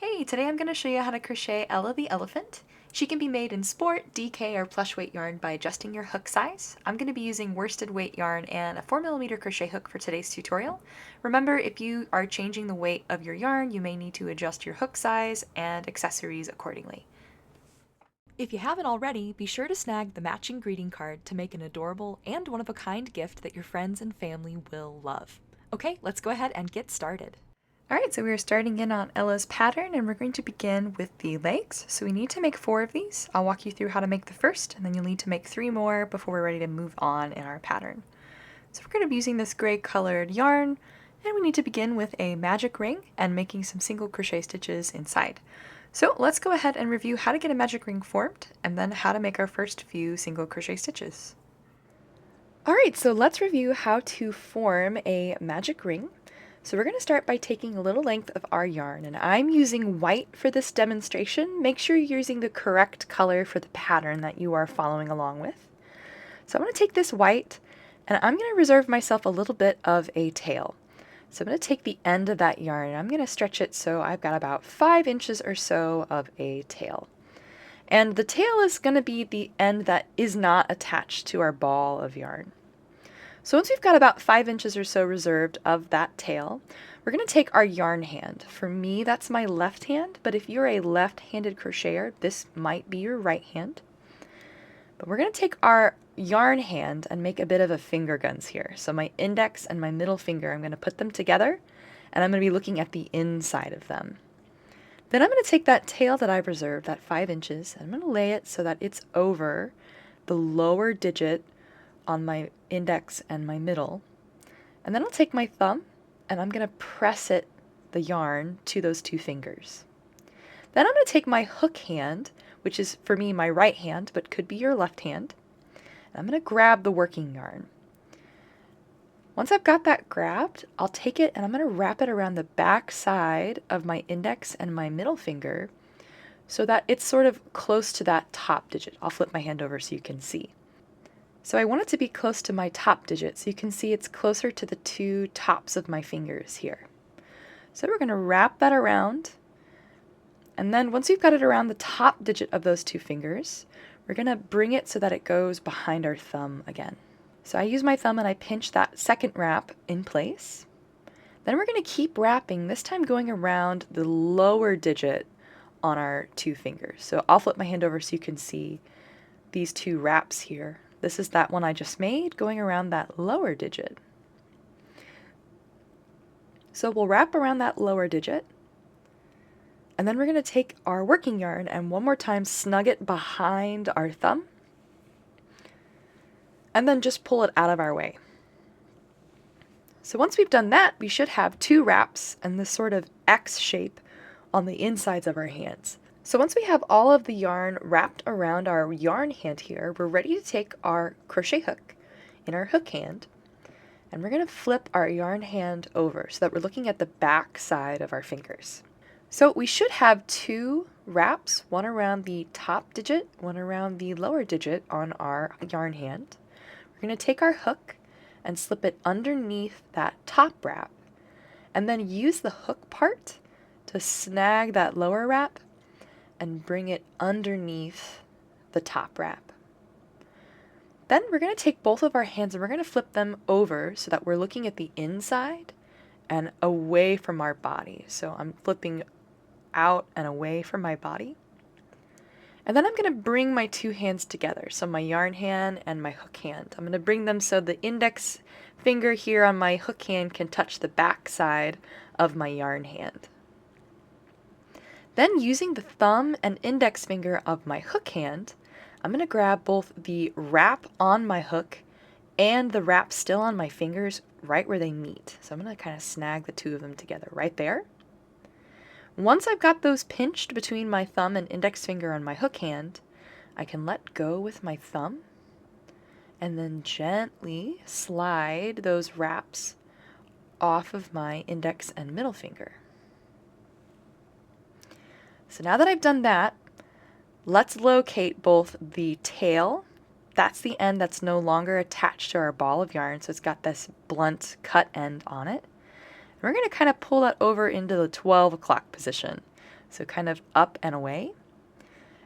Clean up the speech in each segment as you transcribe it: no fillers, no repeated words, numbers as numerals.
Hey, today I'm going to show you how to crochet Ella the elephant. She can be made in sport, DK, or plush weight yarn by adjusting your hook size. I'm going to be using worsted weight yarn and a 4mm crochet hook for today's tutorial. Remember, if you are changing the weight of your yarn, you may need to adjust your hook size and accessories accordingly. If you haven't already, be sure to snag the matching greeting card to make an adorable and one-of-a-kind gift that your friends and family will love. Okay, let's go ahead and get started. Alright, so we are starting in on Ella's pattern and we're going to begin with the legs. So we need to make 4 of these. I'll walk you through how to make the first and then you'll need to make 3 more before we're ready to move on in our pattern. So we're going to be using this gray colored yarn and we need to begin with a magic ring and making some single crochet stitches inside. So let's go ahead and review how to get a magic ring formed and then how to make our first few single crochet stitches. Alright, so let's review how to form a magic ring. So we're going to start by taking a little length of our yarn, and I'm using white for this demonstration. Make sure you're using the correct color for the pattern that you are following along with. So I'm going to take this white and I'm going to reserve myself a little bit of a tail. So I'm going to take the end of that yarn and I'm going to stretch it so I've got about 5 inches or so of a tail. And the tail is going to be the end that is not attached to our ball of yarn. So once we've got about 5 inches or so reserved of that tail, we're going to take our yarn hand. For me, that's my left hand, but if you're a left-handed crocheter, this might be your right hand. But we're going to take our yarn hand and make a bit of a finger guns here. So my index and my middle finger, I'm going to put them together, and I'm going to be looking at the inside of them. Then I'm going to take that tail that I've reserved, that 5 inches, and I'm going to lay it so that it's over the lower digit on my index and my middle. And then I'll take my thumb and I'm going to press the yarn to those 2 fingers. Then I'm going to take my hook hand, which is for me my right hand, but could be your left hand, and I'm going to grab the working yarn. Once I've got that grabbed, I'll take it and I'm going to wrap it around the back side of my index and my middle finger so that it's sort of close to that top digit. I'll flip my hand over so you can see. So I want it to be close to my top digit, so you can see it's closer to the 2 tops of my fingers here. So we're going to wrap that around, and then once we've got it around the top digit of those 2 fingers, we're going to bring it so that it goes behind our thumb again. So I use my thumb and I pinch that second wrap in place. Then we're going to keep wrapping, this time going around the lower digit on our 2 fingers. So I'll flip my hand over so you can see these 2 wraps here. This is that one I just made, going around that lower digit. So we'll wrap around that lower digit, and then we're going to take our working yarn and one more time snug it behind our thumb, and then just pull it out of our way. So once we've done that, we should have 2 wraps and this sort of X shape on the insides of our hands. So once we have all of the yarn wrapped around our yarn hand here, we're ready to take our crochet hook in our hook hand, and we're going to flip our yarn hand over so that we're looking at the back side of our fingers. So we should have 2 wraps, one around the top digit, one around the lower digit on our yarn hand. We're going to take our hook and slip it underneath that top wrap, and then use the hook part to snag that lower wrap and bring it underneath the top wrap. Then we're going to take both of our hands and we're going to flip them over so that we're looking at the inside and away from our body. So I'm flipping out and away from my body. And then I'm going to bring my 2 hands together, so my yarn hand and my hook hand. I'm going to bring them so the index finger here on my hook hand can touch the back side of my yarn hand. Then using the thumb and index finger of my hook hand, I'm going to grab both the wrap on my hook and the wrap still on my fingers right where they meet. So I'm going to kind of snag the 2 of them together right there. Once I've got those pinched between my thumb and index finger on my hook hand, I can let go with my thumb and then gently slide those wraps off of my index and middle finger. So now that I've done that, let's locate both the tail, that's the end that's no longer attached to our ball of yarn, so it's got this blunt cut end on it. And we're going to kind of pull that over into the 12 o'clock position. So kind of up and away.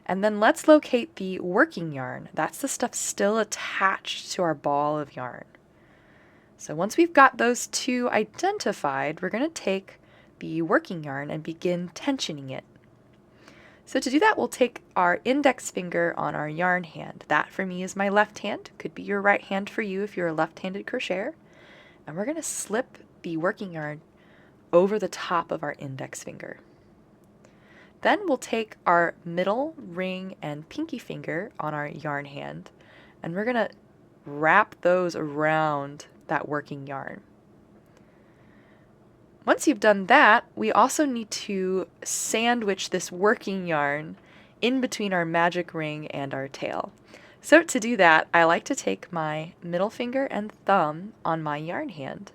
And then let's locate the working yarn. That's the stuff still attached to our ball of yarn. So once we've got those two identified, we're going to take the working yarn and begin tensioning it. So to do that, we'll take our index finger on our yarn hand. That for me is my left hand. Could be your right hand for you if you're a left-handed crocheter. And we're going to slip the working yarn over the top of our index finger. Then we'll take our middle, ring, and pinky finger on our yarn hand, and we're going to wrap those around that working yarn. Once you've done that, we also need to sandwich this working yarn in between our magic ring and our tail. So to do that, I like to take my middle finger and thumb on my yarn hand,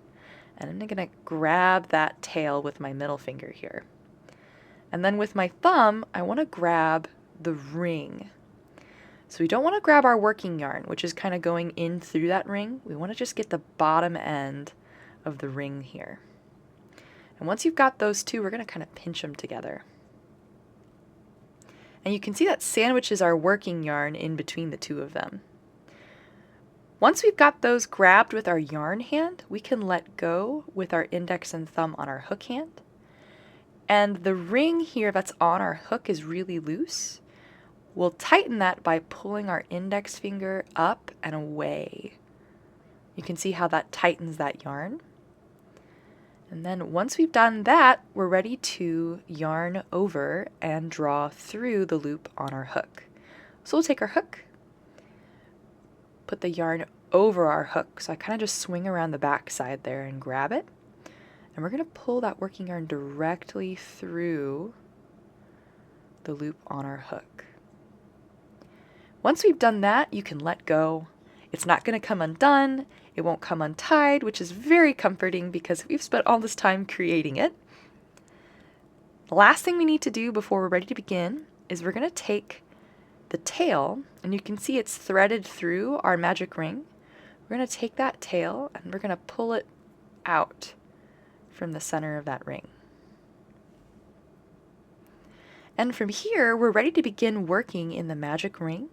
and I'm going to grab that tail with my middle finger here. And then with my thumb, I want to grab the ring. So we don't want to grab our working yarn, which is kind of going in through that ring. We want to just get the bottom end of the ring here. And once you've got those two, we're going to kind of pinch them together. And you can see that sandwiches our working yarn in between the two of them. Once we've got those grabbed with our yarn hand, we can let go with our index and thumb on our hook hand. And the ring here that's on our hook is really loose. We'll tighten that by pulling our index finger up and away. You can see how that tightens that yarn. And then once we've done that, we're ready to yarn over and draw through the loop on our hook. So we'll take our hook, put the yarn over our hook. So I kind of just swing around the back side there and grab it. And we're going to pull that working yarn directly through the loop on our hook. Once we've done that, you can let go. It's not going to come undone. It won't come untied, which is very comforting because we've spent all this time creating it. The last thing we need to do before we're ready to begin is we're going to take the tail, and you can see it's threaded through our magic ring. We're going to take that tail and we're going to pull it out from the center of that ring. And from here, we're ready to begin working in the magic ring.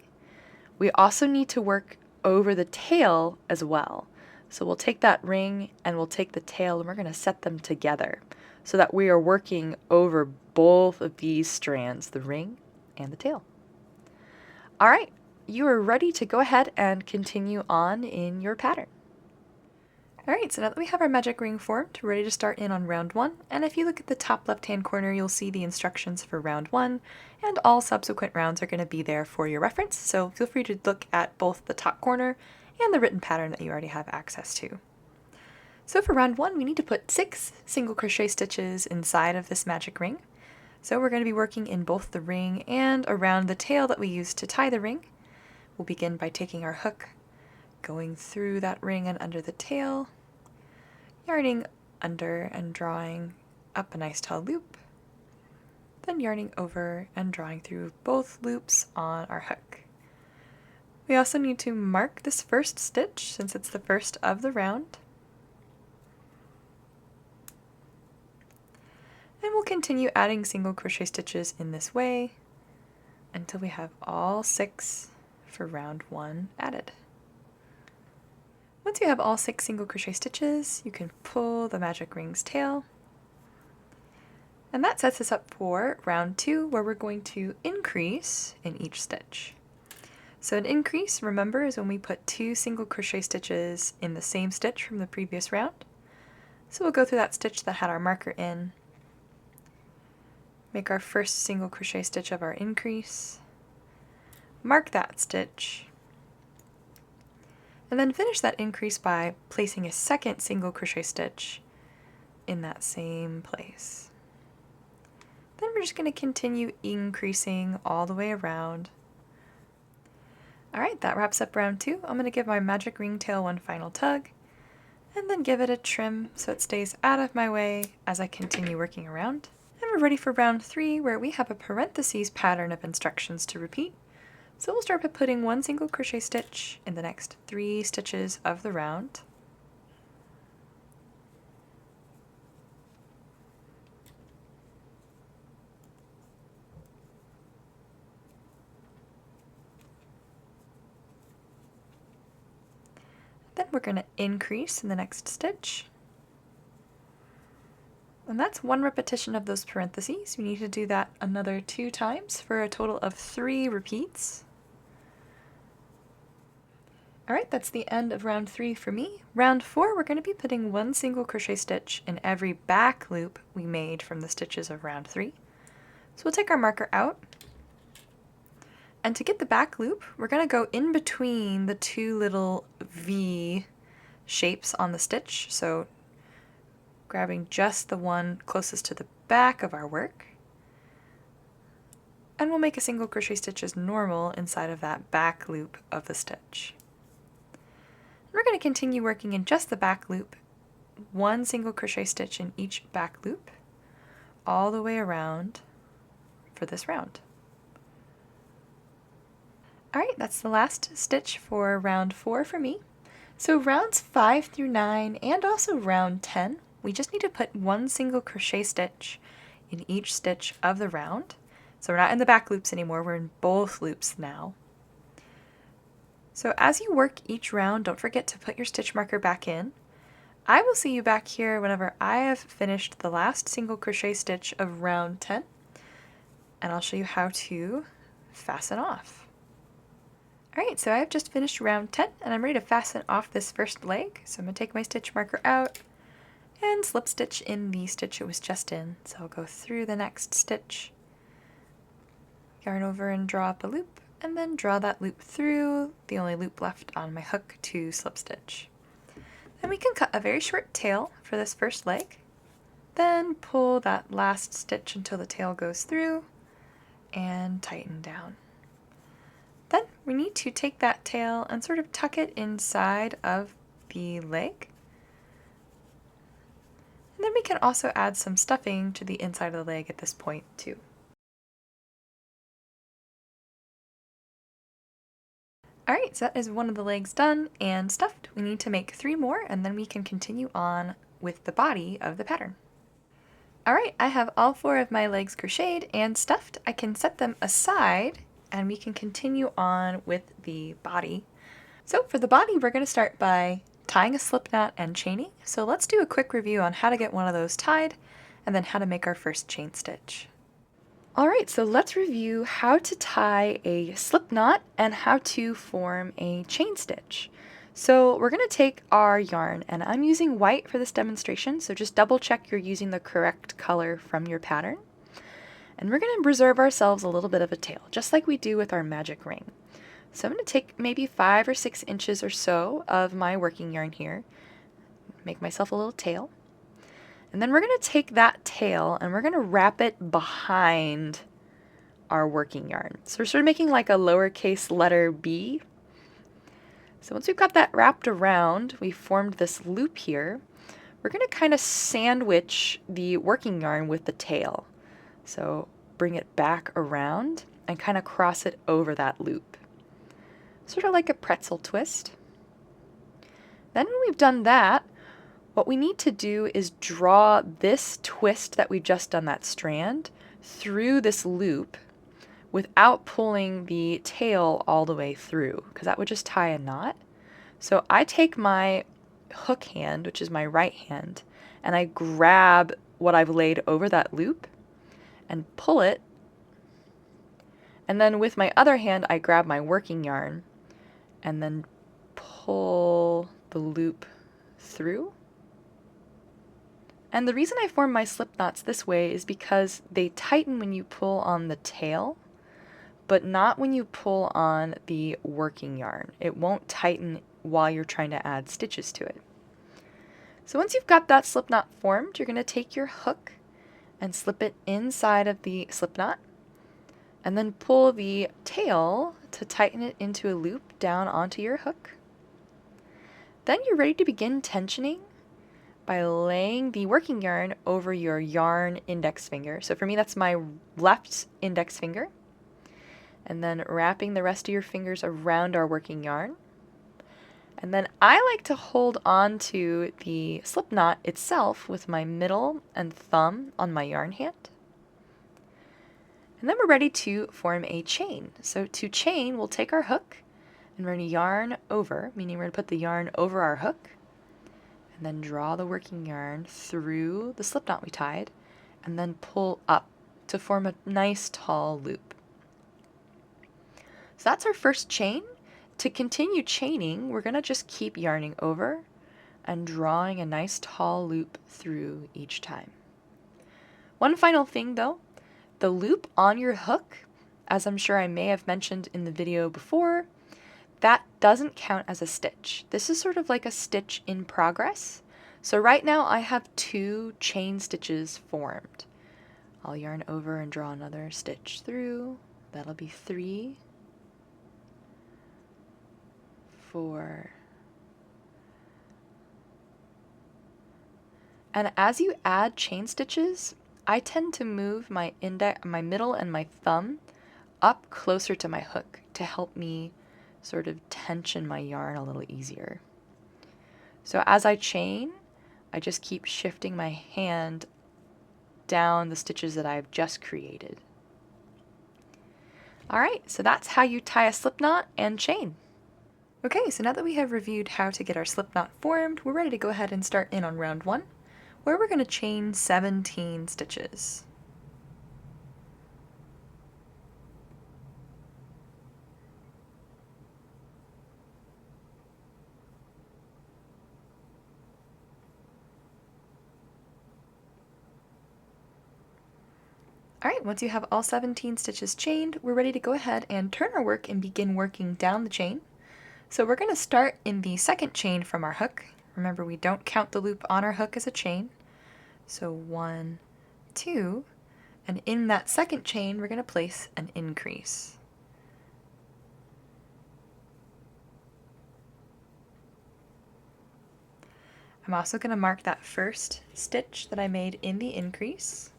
We also need to work over the tail as well. So we'll take that ring and we'll take the tail and we're going to set them together so that we are working over both of these strands, the ring and the tail. All right, you are ready to go ahead and continue on in your pattern. Alright, so now that we have our magic ring formed, we're ready to start in on round 1, and if you look at the top left-hand corner, you'll see the instructions for round 1, and all subsequent rounds are going to be there for your reference, so feel free to look at both the top corner and the written pattern that you already have access to. So for round 1, we need to put 6 single crochet stitches inside of this magic ring. So we're going to be working in both the ring and around the tail that we used to tie the ring. We'll begin by taking our hook, going through that ring and under the tail, yarning under and drawing up a nice tall loop, then yarning over and drawing through both loops on our hook. We also need to mark this first stitch since it's the first of the round. And we'll continue adding single crochet stitches in this way until we have all 6 for round 1 added. Once you have all 6 single crochet stitches, you can pull the magic ring's tail. And that sets us up for round 2, where we're going to increase in each stitch. So an increase, remember, is when we put 2 single crochet stitches in the same stitch from the previous round. So we'll go through that stitch that had our marker in, make our first single crochet stitch of our increase, mark that stitch, and then finish that increase by placing a second single crochet stitch in that same place. Then we're just going to continue increasing all the way around. Alright, that wraps up round 2. I'm going to give my magic ring tail one final tug, and then give it a trim so it stays out of my way as I continue working around. And we're ready for round 3, where we have a parentheses pattern of instructions to repeat. So we'll start by putting 1 single crochet stitch in the next 3 stitches of the round. Then we're going to increase in the next stitch. And that's one repetition of those parentheses. We need to do that another 2 times for a total of 3 repeats. Alright, that's the end of round 3 for me. Round 4, we're going to be putting 1 single crochet stitch in every back loop we made from the stitches of round 3. So we'll take our marker out, and to get the back loop, we're going to go in between the 2 little V shapes on the stitch, so grabbing just the one closest to the back of our work, and we'll make a single crochet stitch as normal inside of that back loop of the stitch. We're going to continue working in just the back loop, 1 single crochet stitch in each back loop, all the way around for this round. Alright, that's the last stitch for round 4 for me. So rounds 5 through 9 and also round 10, we just need to put 1 single crochet stitch in each stitch of the round. So we're not in the back loops anymore, we're in both loops now. So as you work each round, don't forget to put your stitch marker back in. I will see you back here whenever I have finished the last single crochet stitch of round 10, and I'll show you how to fasten off. Alright, so I have just finished round 10 and I'm ready to fasten off this first leg. So I'm going to take my stitch marker out and slip stitch in the stitch it was just in. So I'll go through the next stitch, yarn over and draw up a loop, and then draw that loop through, the only loop left on my hook, to slip stitch. Then we can cut a very short tail for this first leg, then pull that last stitch until the tail goes through and tighten down. Then we need to take that tail and sort of tuck it inside of the leg. And then we can also add some stuffing to the inside of the leg at this point too. Alright, so that is one of the legs done and stuffed. We need to make 3 more and then we can continue on with the body of the pattern. Alright, I have all 4 of my legs crocheted and stuffed. I can set them aside and we can continue on with the body. So for the body, we're going to start by tying a slip knot and chaining. So let's do a quick review on how to get one of those tied and then how to make our first chain stitch. Alright, so let's review how to tie a slip knot and how to form a chain stitch. So we're going to take our yarn, and I'm using white for this demonstration, so just double check you're using the correct color from your pattern. And we're going to reserve ourselves a little bit of a tail, just like we do with our magic ring. So I'm going to take maybe 5 or 6 inches or so of my working yarn here, make myself a little tail. And then we're going to take that tail and we're going to wrap it behind our working yarn. So we're sort of making like a lowercase letter B. So once we've got that wrapped around, we formed this loop here. We're going to kind of sandwich the working yarn with the tail. So bring it back around and kind of cross it over that loop. Sort of like a pretzel twist. Then when we've done that, what we need to do is draw this twist that we've just done, that strand, through this loop without pulling the tail all the way through, because that would just tie a knot. So I take my hook hand, which is my right hand, and I grab what I've laid over that loop and pull it. And then with my other hand, I grab my working yarn and then pull the loop through. And the reason I form my slip knots this way is because they tighten when you pull on the tail, but not when you pull on the working yarn. It won't tighten while you're trying to add stitches to it. So once you've got that slip knot formed, you're going to take your hook and slip it inside of the slip knot, and then pull the tail to tighten it into a loop down onto your hook. Then you're ready to begin tensioning by laying the working yarn over your yarn index finger. So for me, that's my left index finger. And then wrapping the rest of your fingers around our working yarn. And then I like to hold on to the slip knot itself with my middle and thumb on my yarn hand. And then we're ready to form a chain. So to chain, we'll take our hook And we're going to yarn over, meaning we're going to put the yarn over our hook, and then draw the working yarn through the slip knot we tied, and then pull up to form a nice tall loop. So that's our first chain. To continue chaining, we're going to just keep yarning over and drawing a nice tall loop through each time. One final thing though, the loop on your hook, as I'm sure I may have mentioned in the video before, that doesn't count as a stitch. This is sort of like a stitch in progress. So right now I have 2 chain stitches formed. I'll yarn over and draw another stitch through. That'll be 3, 4. And as you add chain stitches, I tend to move my middle and my thumb up closer to my hook to help me sort of tension my yarn a little easier. So as I chain, I just keep shifting my hand down the stitches that I've just created. Alright, so that's how you tie a slip knot and chain. Okay, so now that we have reviewed how to get our slip knot formed, we're ready to go ahead and start in on round 1, where we're going to chain 17 stitches. Alright, once you have all 17 stitches chained, we're ready to go ahead and turn our work and begin working down the chain. So we're going to start in the second chain from our hook. Remember, we don't count the loop on our hook as a chain. So 1, 2, and in that second chain we're going to place an increase. I'm also going to mark that first stitch that I made in the increase.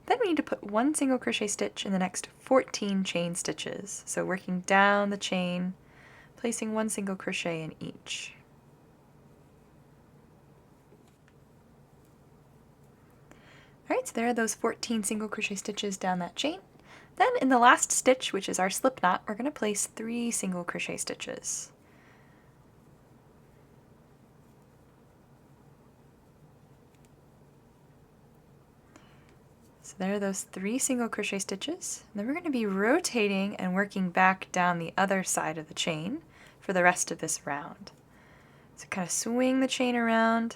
Then we need to put 1 single crochet stitch in the next 14 chain stitches. So working down the chain, placing 1 single crochet in each. Alright, so there are those 14 single crochet stitches down that chain. Then in the last stitch, which is our slip knot, we're going to place 3 single crochet stitches. So there are those 3 single crochet stitches. And then we're going to be rotating and working back down the other side of the chain for the rest of this round. So kind of swing the chain around.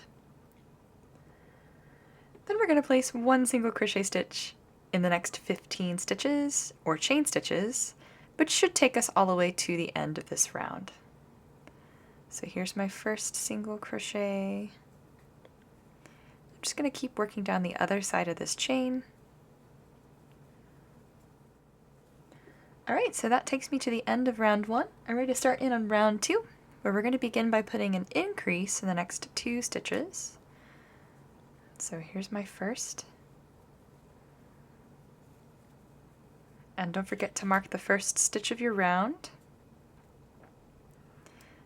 Then we're going to place 1 single crochet stitch in the next 15 stitches, or chain stitches, which should take us all the way to the end of this round. So here's my first single crochet. I'm just going to keep working down the other side of this chain. Alright, so that takes me to the end of round 1. I'm ready to start in on round 2, where we're going to begin by putting an increase in the next 2 stitches. So here's my first. And don't forget to mark the first stitch of your round.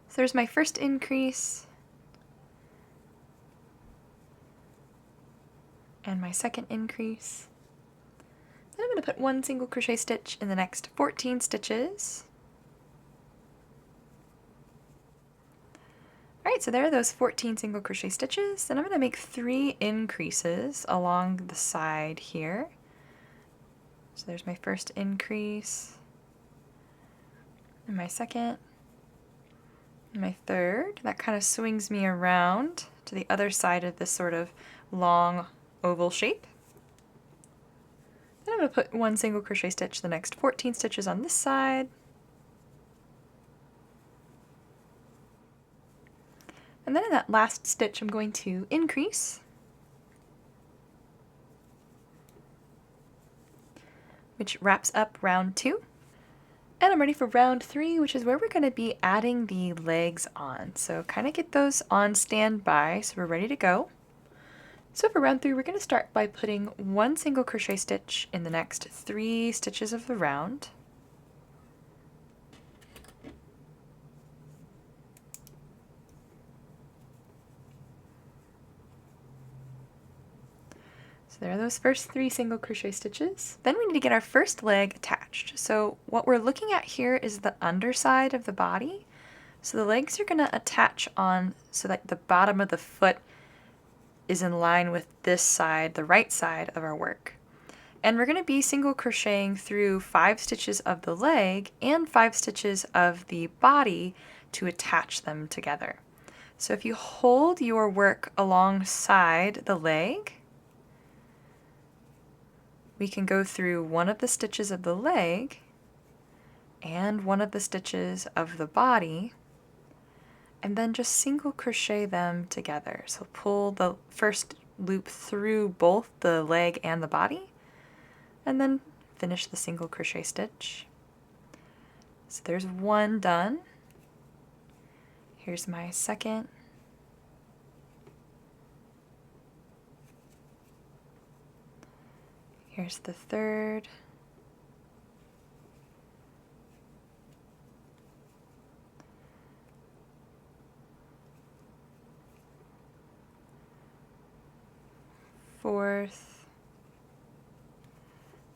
So there's my first increase. And my second increase. Then I'm going to put 1 single crochet stitch in the next 14 stitches. Alright, so there are those 14 single crochet stitches. Then I'm going to make 3 increases along the side here. So there's my first increase, and my second, and my third. That kind of swings me around to the other side of this sort of long oval shape. Then I'm going to put 1 single crochet stitch the next 14 stitches on this side. And then in that last stitch I'm going to increase, which wraps up round 2. And I'm ready for round 3, which is where we're going to be adding the legs on. So kind of get those on standby so we're ready to go. So for round 3, we're going to start by putting 1 single crochet stitch in the next 3 stitches of the round. So there are those first 3 single crochet stitches. Then we need to get our first leg attached. So what we're looking at here is the underside of the body. So the legs are going to attach on so that the bottom of the foot is in line with this side, the right side of our work. And we're going to be single crocheting through 5 stitches of the leg and 5 stitches of the body to attach them together. So if you hold your work alongside the leg, we can go through one of the stitches of the leg and one of the stitches of the body, and then just single crochet them together. So pull the first loop through both the leg and the body, and then finish the single crochet stitch. So there's one done. Here's my second. Here's the third. Fourth.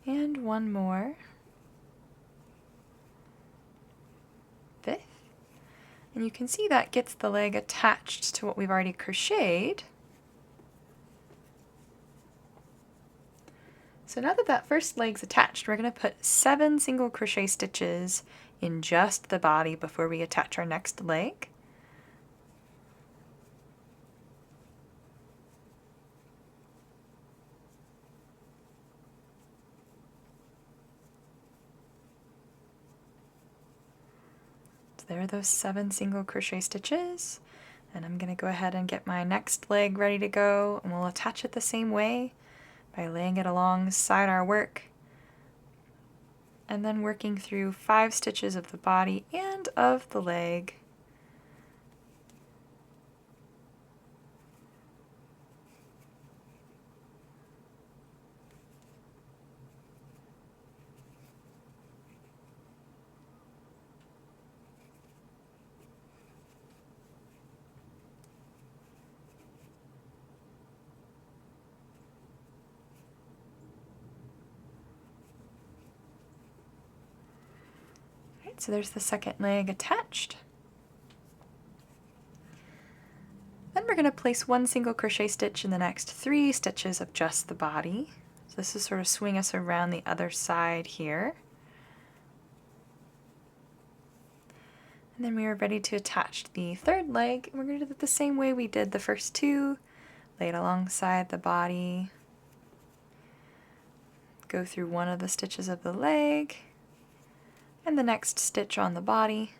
And one more. Fifth. And you can see that gets the leg attached to what we've already crocheted. So now that that first leg's attached, we're going to put 7 single crochet stitches in just the body before we attach our next leg. So there are those 7 single crochet stitches, and I'm going to go ahead and get my next leg ready to go, and we'll attach it the same way by laying it alongside our work and then working through 5 stitches of the body and of the leg. So there's the second leg attached. Then we're going to place 1 single crochet stitch in the next 3 stitches of just the body. So this is sort of swing us around the other side here. And then we are ready to attach the third leg. And we're going to do it the same way we did the first 2. Lay it alongside the body. Go through one of the stitches of the leg and the next stitch on the body.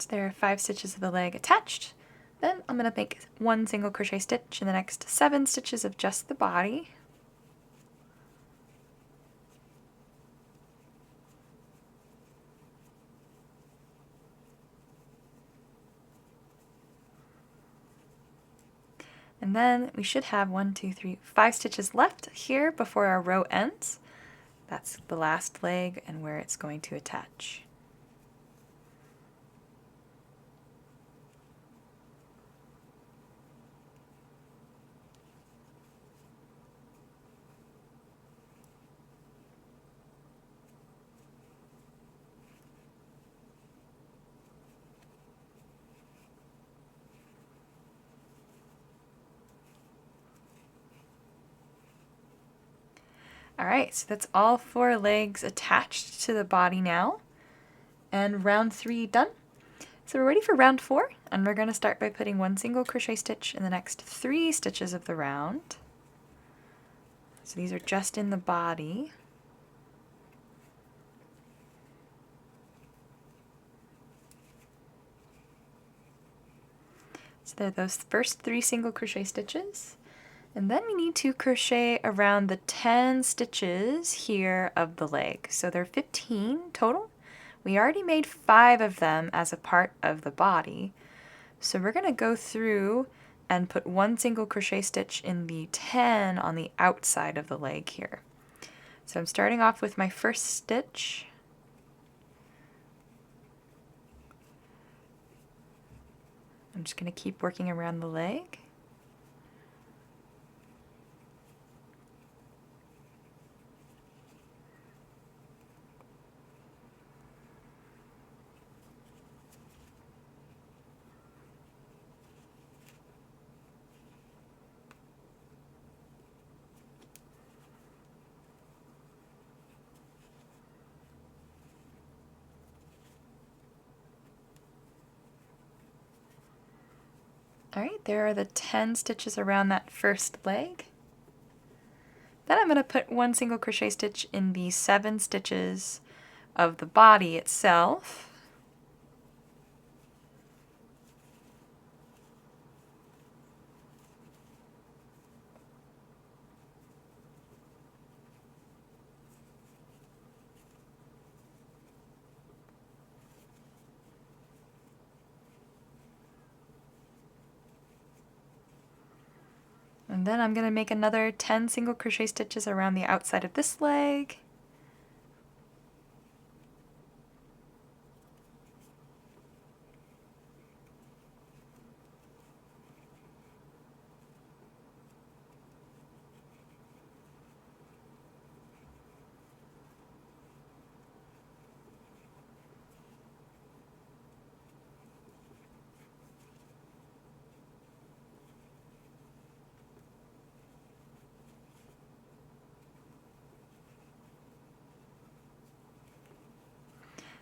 So there are 5 stitches of the leg attached. Then I'm going to make 1 single crochet stitch in the next 7 stitches of just the body. And then we should have 5 stitches left here before our row ends. That's the last leg and where it's going to attach. Alright, so that's all 4 legs attached to the body now, and round 3 done. So we're ready for round 4, and we're going to start by putting 1 single crochet stitch in the next 3 stitches of the round. So these are just in the body. So there are those first 3 single crochet stitches. And then we need to crochet around the 10 stitches here of the leg. So there are 15 total. We already made 5 of them as a part of the body. So we're going to go through and put one single crochet stitch in the 10 on the outside of the leg here. So I'm starting off with my first stitch. I'm just going to keep working around the leg. Alright, there are the 10 stitches around that first leg. Then I'm going to put one single crochet stitch in the 7 stitches of the body itself. And then I'm going to make another 10 single crochet stitches around the outside of this leg.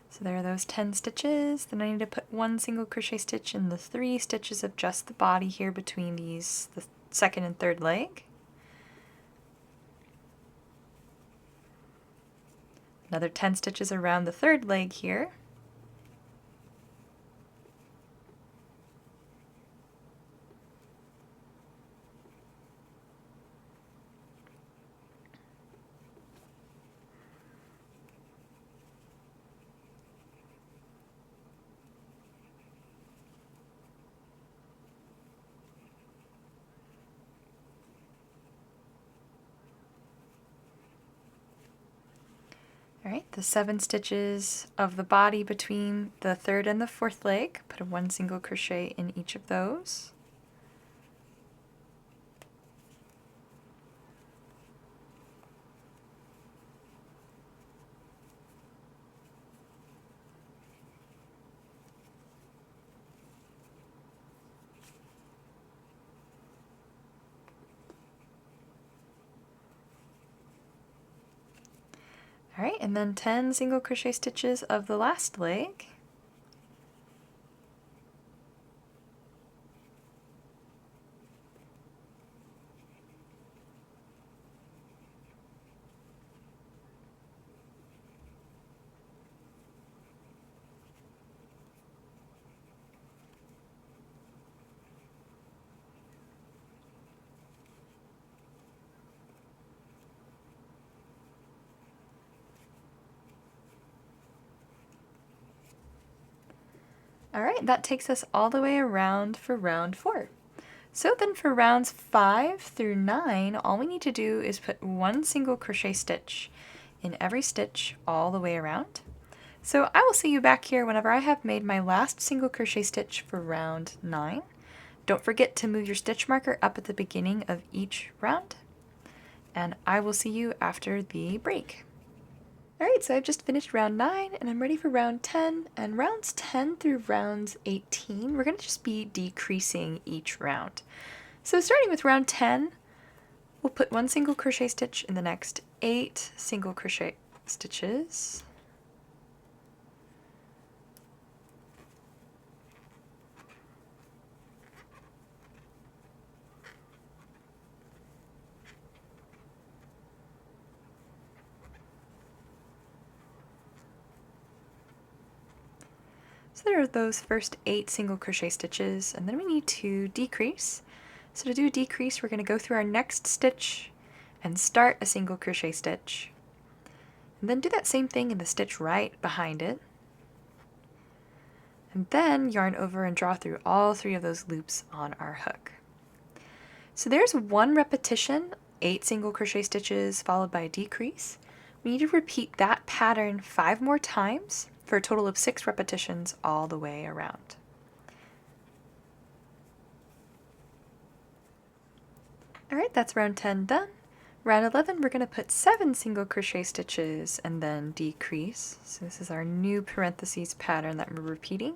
So there are those 10 stitches. Then I need to put one single crochet stitch in the 3 stitches of just the body here between these, the second and third leg. Another 10 stitches around the third leg here. Alright, the 7 stitches of the body between the third and the fourth leg. Put a one single crochet in each of those. Alright, and then 10 single crochet stitches of the last leg. Alright, that takes us all the way around for round 4. So then for rounds 5 through 9, all we need to do is put one single crochet stitch in every stitch all the way around. So I will see you back here whenever I have made my last single crochet stitch for round 9. Don't forget to move your stitch marker up at the beginning of each round, and I will see you after the break. Alright, so I've just finished round 9 and I'm ready for round 10, and rounds 10 through rounds 18, we're going to just be decreasing each round. So starting with round 10, we'll put one single crochet stitch in the next 8 single crochet stitches. So there are those first 8 single crochet stitches, and then we need to decrease. So to do a decrease, we're going to go through our next stitch and start a single crochet stitch. And then do that same thing in the stitch right behind it. And then yarn over and draw through all 3 of those loops on our hook. So there's 1 repetition, 8 single crochet stitches followed by a decrease. We need to repeat that pattern 5 more times for a total of 6 repetitions all the way around. Alright, that's round 10 done. Round 11, we're going to put 7 single crochet stitches and then decrease. So this is our new parentheses pattern that we're repeating.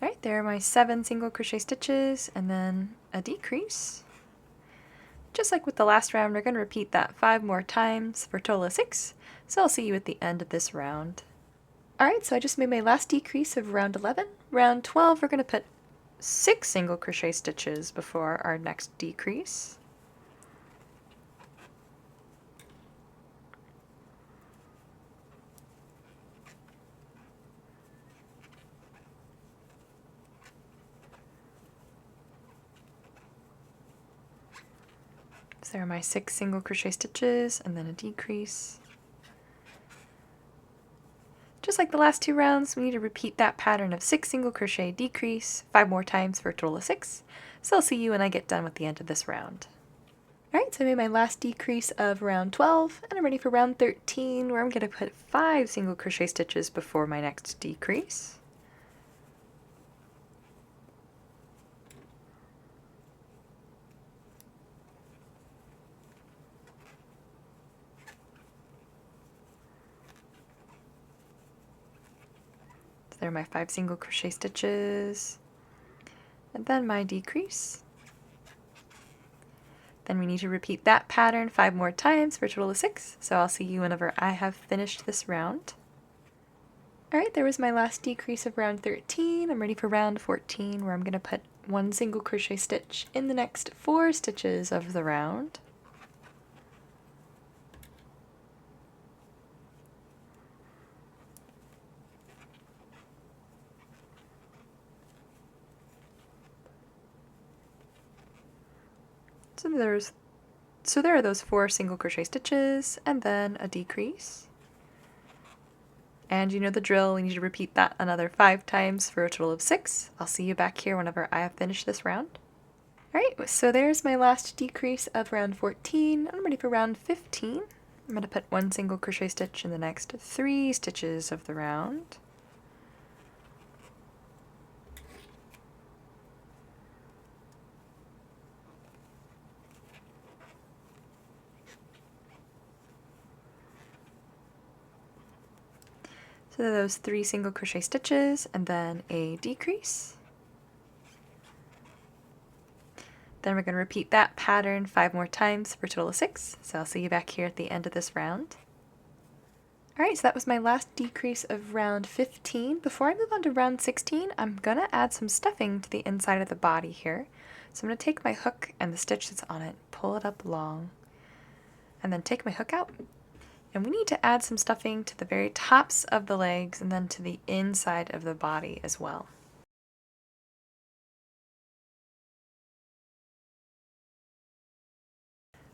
Alright, there are my 7 single crochet stitches and then a decrease. Just like with the last round, we're going to repeat that 5 more times for a total of 6. So I'll see you at the end of this round. Alright, so I just made my last decrease of round 11. Round 12, we're going to put 6 single crochet stitches before our next decrease. So there are my 6 single crochet stitches and then a decrease. Just like the last 2 rounds, we need to repeat that pattern of 6 single crochet decrease 5 more times for a total of 6. So I'll see you when I get done with the end of this round. Alright, so I made my last decrease of round 12 and I'm ready for round 13 where I'm going to put 5 single crochet stitches before my next decrease. So there are my 5 single crochet stitches and then my decrease. Then we need to repeat that pattern 5 more times for a total of 6, so I'll see you whenever I have finished this round. Alright, there was my last decrease of round 13. I'm ready for round 14 where I'm going to put 1 single crochet stitch in the next 4 stitches of the round. So there are those 4 single crochet stitches and then a decrease. And you know the drill, we need to repeat that another 5 times for a total of 6. I'll see you back here whenever I have finished this round. Alright, so there's my last decrease of round 14. I'm ready for round 15. I'm going to put 1 single crochet stitch in the next 3 stitches of the round. So those 3 single crochet stitches and then a decrease. Then we're going to repeat that pattern 5 more times for a total of 6. So I'll see you back here at the end of this round. Alright, so that was my last decrease of round 15. Before I move on to round 16, I'm going to add some stuffing to the inside of the body here. So I'm going to take my hook and the stitch that's on it, pull it up long, and then take my hook out. And we need to add some stuffing to the very tops of the legs and then to the inside of the body as well.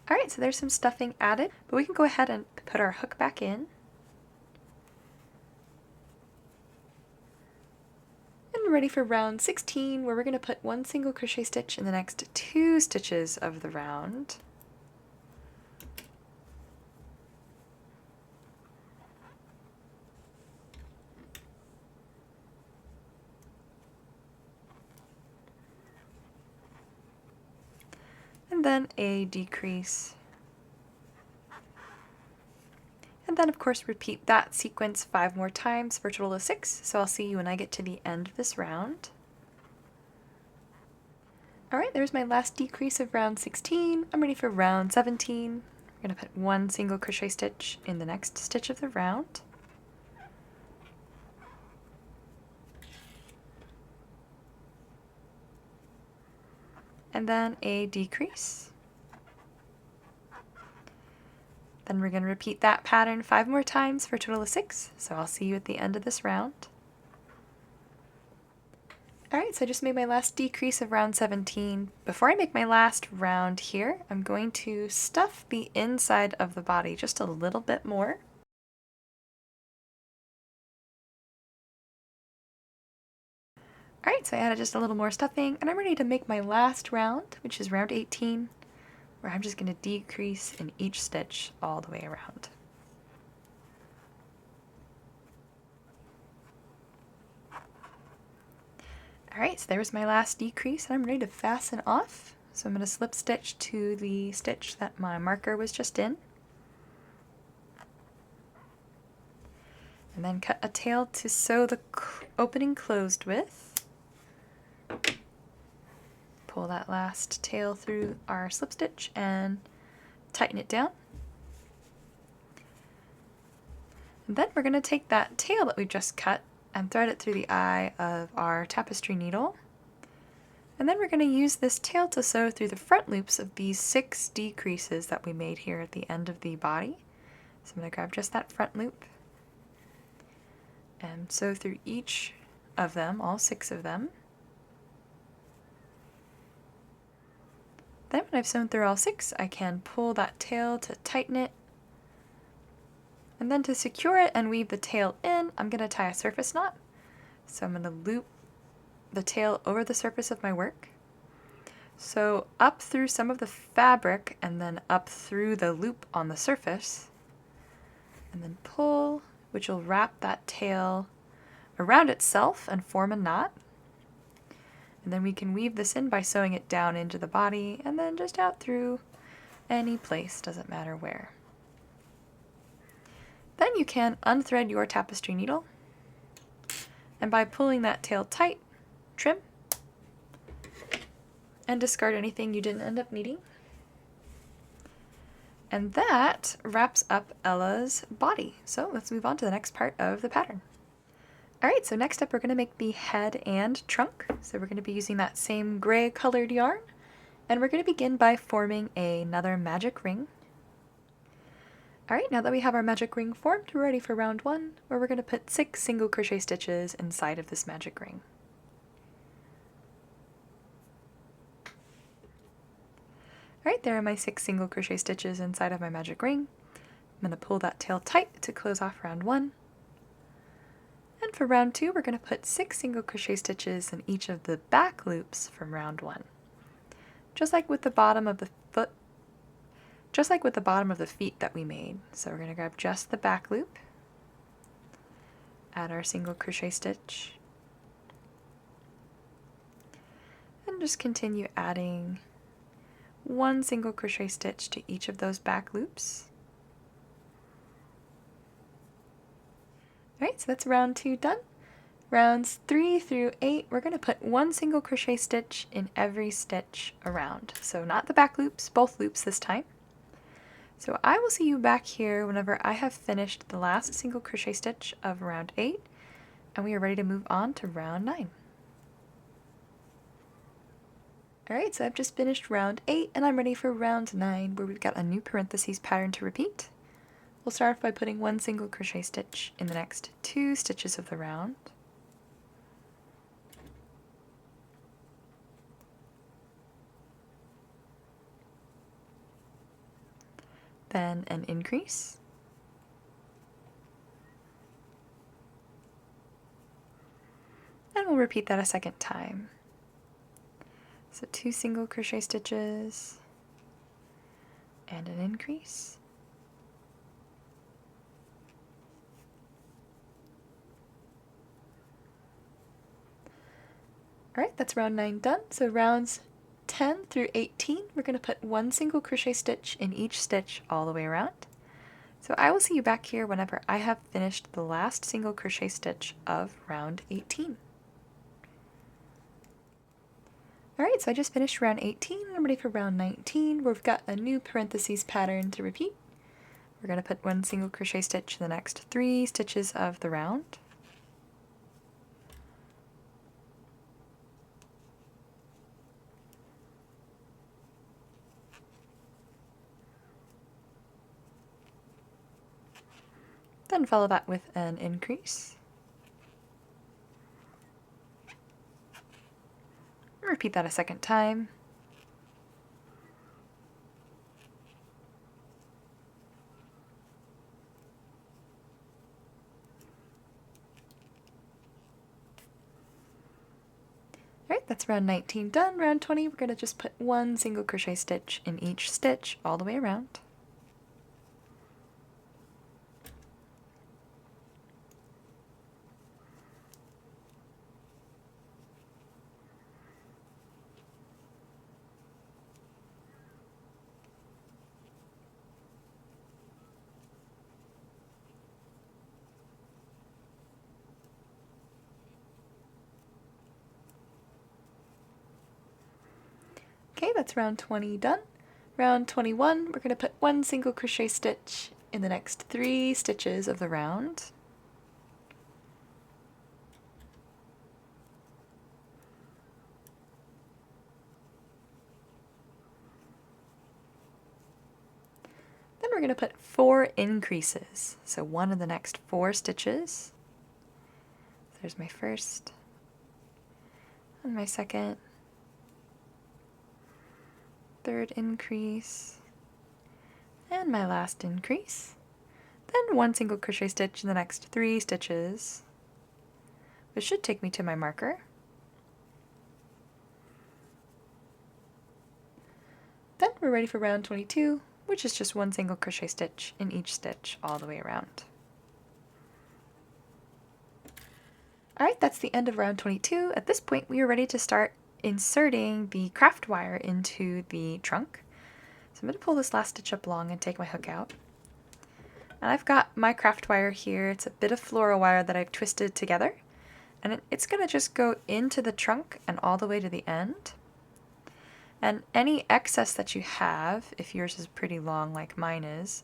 Alright, so there's some stuffing added, but we can go ahead and put our hook back in. And we're ready for round 16 where we're going to put 1 single crochet stitch in the next 2 stitches of the round. And then a decrease. And then of course repeat that sequence 5 more times for a total of 6, so I'll see you when I get to the end of this round. Alright, there's my last decrease of round 16. I'm ready for round 17. I'm going to put 1 single crochet stitch in the next stitch of the round. and then a decrease. Then we're going to repeat that pattern 5 more times for a total of 6, so I'll see you at the end of this round. Alright, so I just made my last decrease of round 17. Before I make my last round here, I'm going to stuff the inside of the body just a little bit more. Alright, so I added just a little more stuffing, and I'm ready to make my last round, which is round 18, where I'm just going to decrease in each stitch all the way around. Alright, so there's my last decrease, and I'm ready to fasten off. So I'm going to slip stitch to the stitch that my marker was just in. And then cut a tail to sew the opening closed with. Pull that last tail through our slip stitch and tighten it down. And then we're going to take that tail that we just cut and thread it through the eye of our tapestry needle. And then we're going to use this tail to sew through the front loops of these 6 decreases that we made here at the end of the body. So I'm going to grab just that front loop and sew through each of them, all 6 of them. Then when I've sewn through all 6, I can pull that tail to tighten it. And then to secure it and weave the tail in, I'm going to tie a surface knot. So I'm going to loop the tail over the surface of my work. So up through some of the fabric and then up through the loop on the surface. And then pull, which will wrap that tail around itself and form a knot. And then we can weave this in by sewing it down into the body and then just out through any place, doesn't matter where. Then you can unthread your tapestry needle, and by pulling that tail tight, trim, and discard anything you didn't end up needing. And that wraps up Ella's body. So let's move on to the next part of the pattern. Alright, so next up we're going to make the head and trunk. So we're going to be using that same gray colored yarn, and we're going to begin by forming another magic ring. Alright, now that we have our magic ring formed, we're ready for round 1, where we're going to put 6 single crochet stitches inside of this magic ring. Alright, there are my 6 single crochet stitches inside of my magic ring. I'm going to pull that tail tight to close off round 1. And for round 2, we're going to put 6 single crochet stitches in each of the back loops from round 1. Just like with the bottom of the foot, just like with the bottom of the feet that we made. So we're going to grab just the back loop, add our single crochet stitch, and just continue adding 1 single crochet stitch to each of those back loops. Alright, so that's round 2 done. Rounds 3 through 8, we're going to put 1 single crochet stitch in every stitch around. So not the back loops, both loops this time. So I will see you back here whenever I have finished the last single crochet stitch of round 8, and we are ready to move on to round 9. Alright, so I've just finished round 8, and I'm ready for round 9, where we've got a new parentheses pattern to repeat. We'll start off by putting 1 single crochet stitch in the next 2 stitches of the round. Then an increase, and we'll repeat that a second time. So 2 single crochet stitches and an increase. Alright, that's round 9 done. So rounds 10 through 18, we're going to put 1 single crochet stitch in each stitch all the way around. So I will see you back here whenever I have finished the last single crochet stitch of round 18. Alright, so I just finished round 18, and I'm ready for round 19, where we've got a new parentheses pattern to repeat. We're going to put 1 single crochet stitch in the next 3 stitches of the round. Then follow that with an increase. Repeat that a second time. Alright, that's round 19 done. Round 20, we're going to just put one single crochet stitch in each stitch all the way around. Okay, that's round 20 done. Round 21, we're going to put one single crochet stitch in the next 3 stitches of the round. Then we're going to put 4 increases, so one in the next 4 stitches. There's my first and my second, third increase, and my last increase. Then one single crochet stitch in the next 3 stitches, which should take me to my marker. Then we're ready for round 22, which is just one single crochet stitch in each stitch all the way around. Alright, that's the end of round 22. At this point, we are ready to start inserting the craft wire into the trunk. So I'm going to pull this last stitch up long and take my hook out. And I've got my craft wire here. It's a bit of floral wire that I've twisted together. And it's going to just go into the trunk and all the way to the end. And any excess that you have, if yours is pretty long like mine is,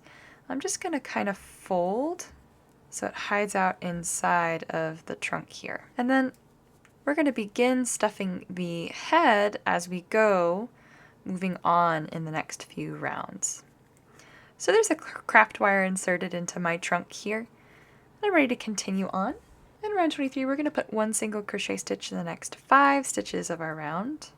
I'm just going to kind of fold so it hides out inside of the trunk here. And then we're going to begin stuffing the head as we go, moving on in the next few rounds. So there's a craft wire inserted into my trunk here. I'm ready to continue on. In round 23, we're going to put one single crochet stitch in the next 5 stitches of our round.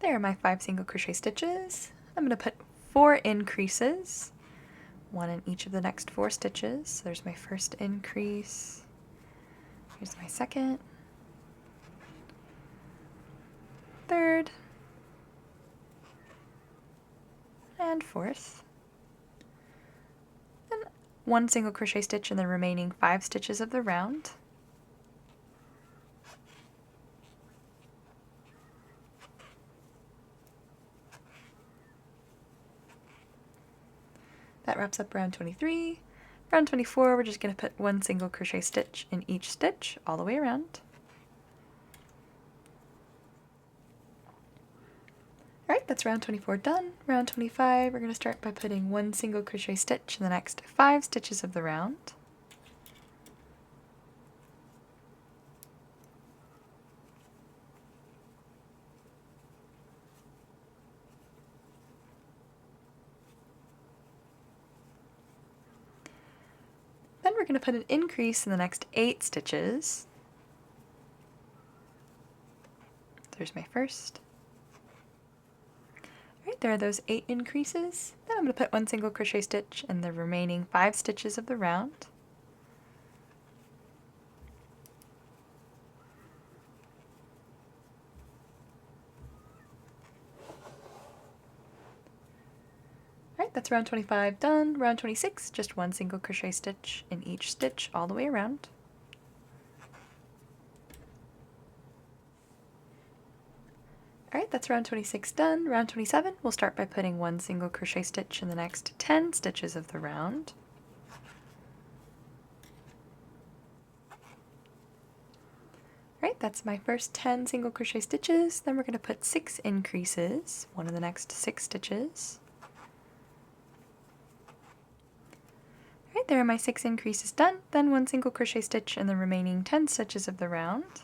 There are my 5 single crochet stitches. I'm going to put 4 increases, one in each of the next 4 stitches. There's my first increase. Here's my second, third, and fourth. And one single crochet stitch in the remaining 5 stitches of the round. That wraps up round 23. Round 24, we're just going to put one single crochet stitch in each stitch all the way around. Alright, that's round 24 done. Round 25, we're going to start by putting one single crochet stitch in the next 5 stitches of the round. Then we're going to put an increase in the next 8 stitches. There's my first. Alright, there are those 8 increases. Then I'm going to put one single crochet stitch in the remaining 5 stitches of the round. Alright, that's round 25 done. Round 26, just one single crochet stitch in each stitch all the way around. Alright, that's round 26 done. Round 27, we'll start by putting one single crochet stitch in the next 10 stitches of the round. Alright, that's my first 10 single crochet stitches. Then we're going to put 6 increases, one in the next 6 stitches. there are my 6 increases done, then 1 single crochet stitch in the remaining 10 stitches of the round.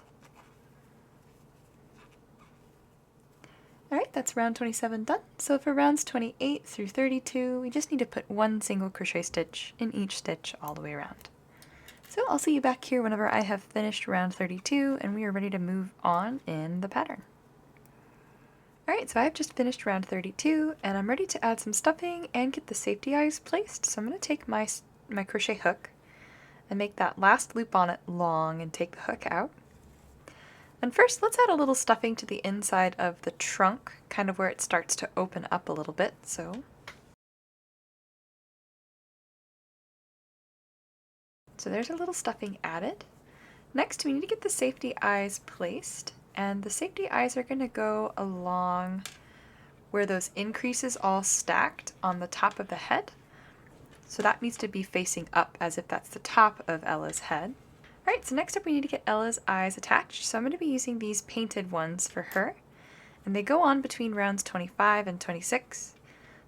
Alright, that's round 27 done. So for rounds 28 through 32, we just need to put 1 single crochet stitch in each stitch all the way around. So I'll see you back here whenever I have finished round 32 and we are ready to move on in the pattern. Alright, so I've just finished round 32 and I'm ready to add some stuffing and get the safety eyes placed. So I'm going to take my crochet hook and make that last loop on it long and take the hook out. And first, let's add a little stuffing to the inside of the trunk, kind of where it starts to open up a little bit. So there's a little stuffing added. Next, we need to get the safety eyes placed, and the safety eyes are going to go along where those increases all stacked on the top of the head. So that needs to be facing up as if that's the top of Ella's head. Alright, so next up we need to get Ella's eyes attached. So I'm going to be using these painted ones for her. And they go on between rounds 25 and 26.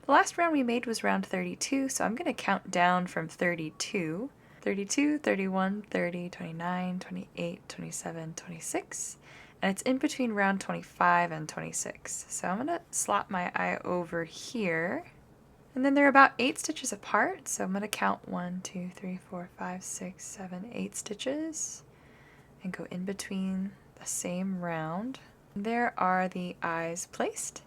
The last round we made was round 32, so I'm going to count down from 32. 32, 31, 30, 29, 28, 27, 26. And it's in between round 25 and 26. So I'm going to slot my eye over here. And then they're about 8 stitches apart, so I'm going to count 1, 2, 3, 4, 5, 6, 7, 8 stitches and go in between the same round. There are the eyes placed.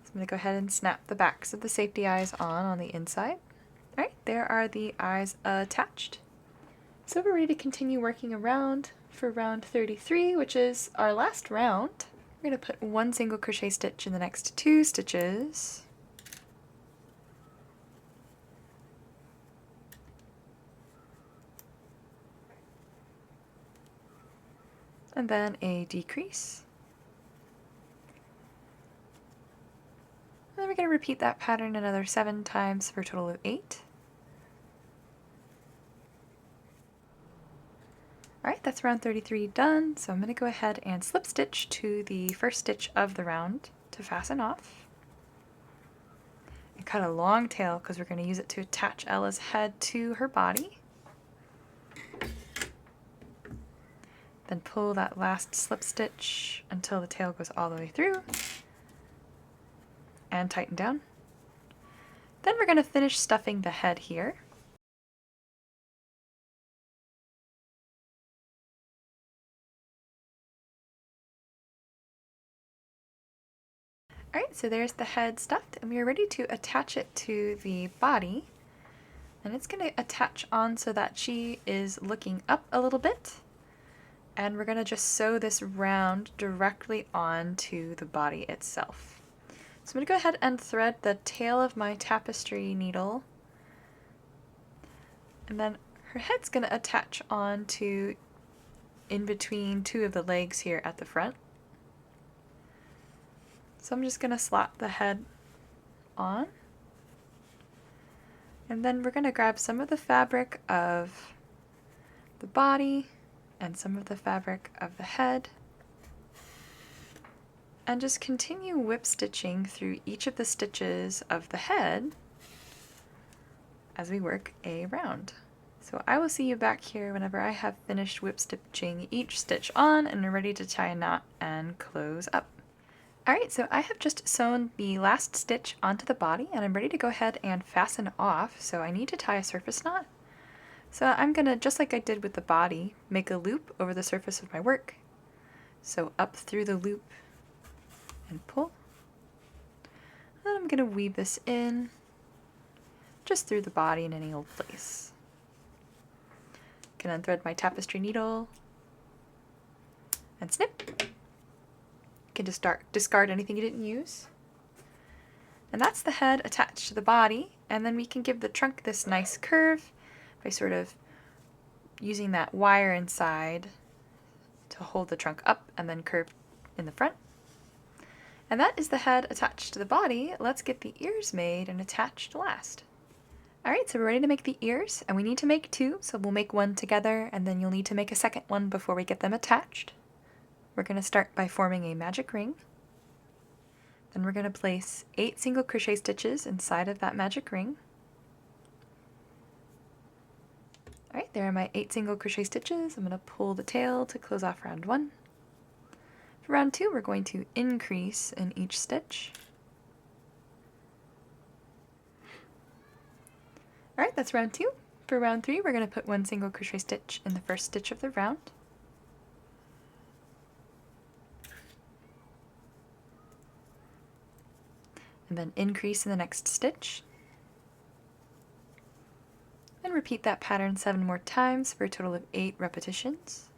So I'm going to go ahead and snap the backs of the safety eyes on the inside. Alright, there are the eyes attached. So we're ready to continue working around for round 33, which is our last round. We're going to put 1 single crochet stitch in the next 2 stitches. And then a decrease. And then we're going to repeat that pattern another 7 times for a total of 8. Alright, that's round 33 done, so I'm going to go ahead and slip stitch to the first stitch of the round to fasten off. And cut a long tail because we're going to use it to attach Ella's head to her body. Then pull that last slip stitch until the tail goes all the way through and tighten down. Then we're going to finish stuffing the head here. Alright, so there's the head stuffed and we are ready to attach it to the body. And it's going to attach on so that she is looking up a little bit. And we're going to just sew this round directly onto the body itself. So I'm going to go ahead and thread the tail of my tapestry needle. And then her head's going to attach onto in between 2 of the legs here at the front. So I'm just going to slot the head on. And then we're going to grab some of the fabric of the body and some of the fabric of the head and just continue whip stitching through each of the stitches of the head as we work a round. So I will see you back here whenever I have finished whip stitching each stitch on and are ready to tie a knot and close up. Alright, so I have just sewn the last stitch onto the body and I'm ready to go ahead and fasten off, so I need to tie a surface knot. So I'm going to, just like I did with the body, make a loop over the surface of my work. So up through the loop and pull. And then I'm going to weave this in just through the body in any old place. Can unthread my tapestry needle and snip. You can just discard anything you didn't use. And that's the head attached to the body, and then we can give the trunk this nice curve by sort of using that wire inside to hold the trunk up and then curve in the front. And that is the head attached to the body. Let's get the ears made and attached last. Alright, so we're ready to make the ears, and we need to make 2, so we'll make 1 together, and then you'll need to make a second one before we get them attached. We're going to start by forming a magic ring. Then we're going to place 8 single crochet stitches inside of that magic ring. Alright, there are my 8 single crochet stitches. I'm going to pull the tail to close off round 1. For round 2, we're going to increase in each stitch. Alright, that's round 2. For round 3, we're going to put 1 single crochet stitch in the first stitch of the round. And then increase in the next stitch. And repeat that pattern 7 more times for a total of 8 repetitions.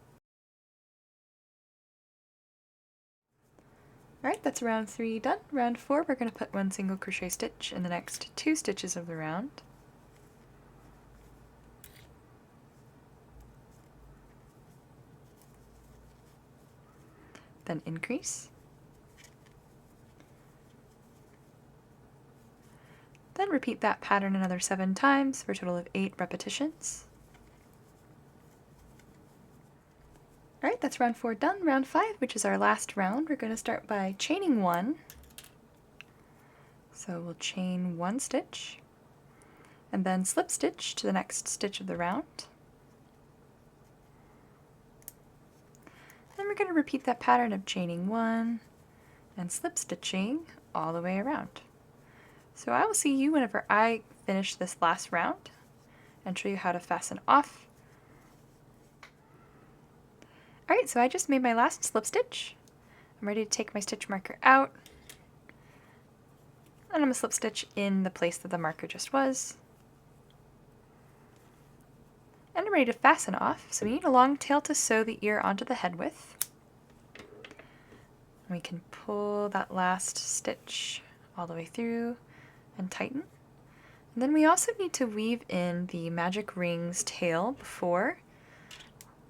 Alright, that's round 3 done. Round 4, we're going to put 1 single crochet stitch in the next 2 stitches of the round. Then increase. Then repeat that pattern another 7 times for a total of 8 repetitions. Alright, that's round 4 done. Round 5, which is our last round, we're going to start by chaining 1. So we'll chain 1 stitch, and then slip stitch to the next stitch of the round. Then we're going to repeat that pattern of chaining 1 and slip stitching all the way around. So I will see you whenever I finish this last round and show you how to fasten off. Alright, so I just made my last slip stitch. I'm ready to take my stitch marker out. And I'm going to slip stitch in the place that the marker just was. And I'm ready to fasten off. So we need a long tail to sew the ear onto the head with. We can pull that last stitch all the way through and tighten. And then we also need to weave in the magic rings tail before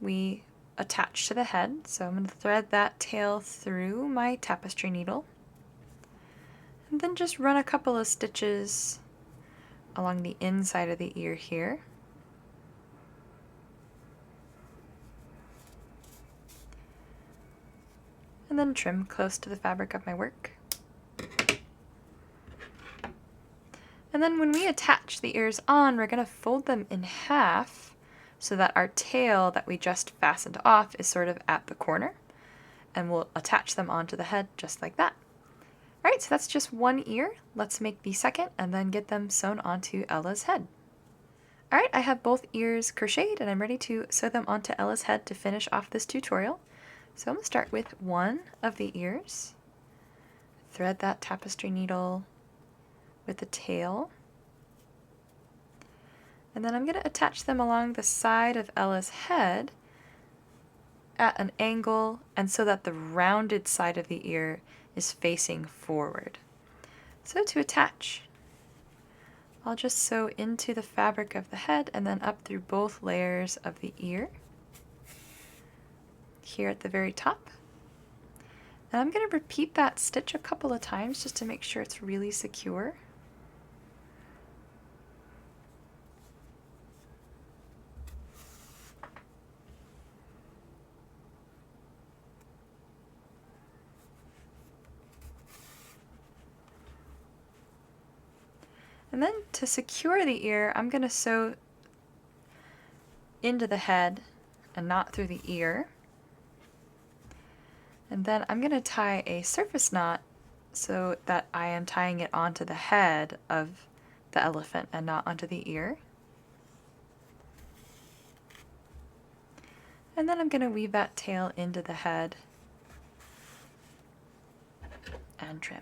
we attach to the head. So I'm going to thread that tail through my tapestry needle. And then just run a couple of stitches along the inside of the ear here. And then trim close to the fabric of my work. And then when we attach the ears on, we're going to fold them in half so that our tail that we just fastened off is sort of at the corner. And we'll attach them onto the head just like that. Alright, so that's just one ear. Let's make the second and then get them sewn onto Ella's head. Alright, I have both ears crocheted and I'm ready to sew them onto Ella's head to finish off this tutorial. So I'm going to start with one of the ears. Thread that tapestry needle with the tail. And then I'm going to attach them along the side of Ella's head at an angle and so that the rounded side of the ear is facing forward. So to attach, I'll just sew into the fabric of the head and then up through both layers of the ear here at the very top. And I'm going to repeat that stitch a couple of times just to make sure it's really secure. And then to secure the ear, I'm going to sew into the head and not through the ear. And then I'm going to tie a surface knot so that I am tying it onto the head of the elephant and not onto the ear. And then I'm going to weave that tail into the head and trim.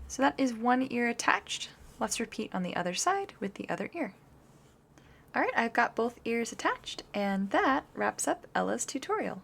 So that is one ear attached. Let's repeat on the other side with the other ear. Alright, I've got both ears attached, and that wraps up Ella's tutorial.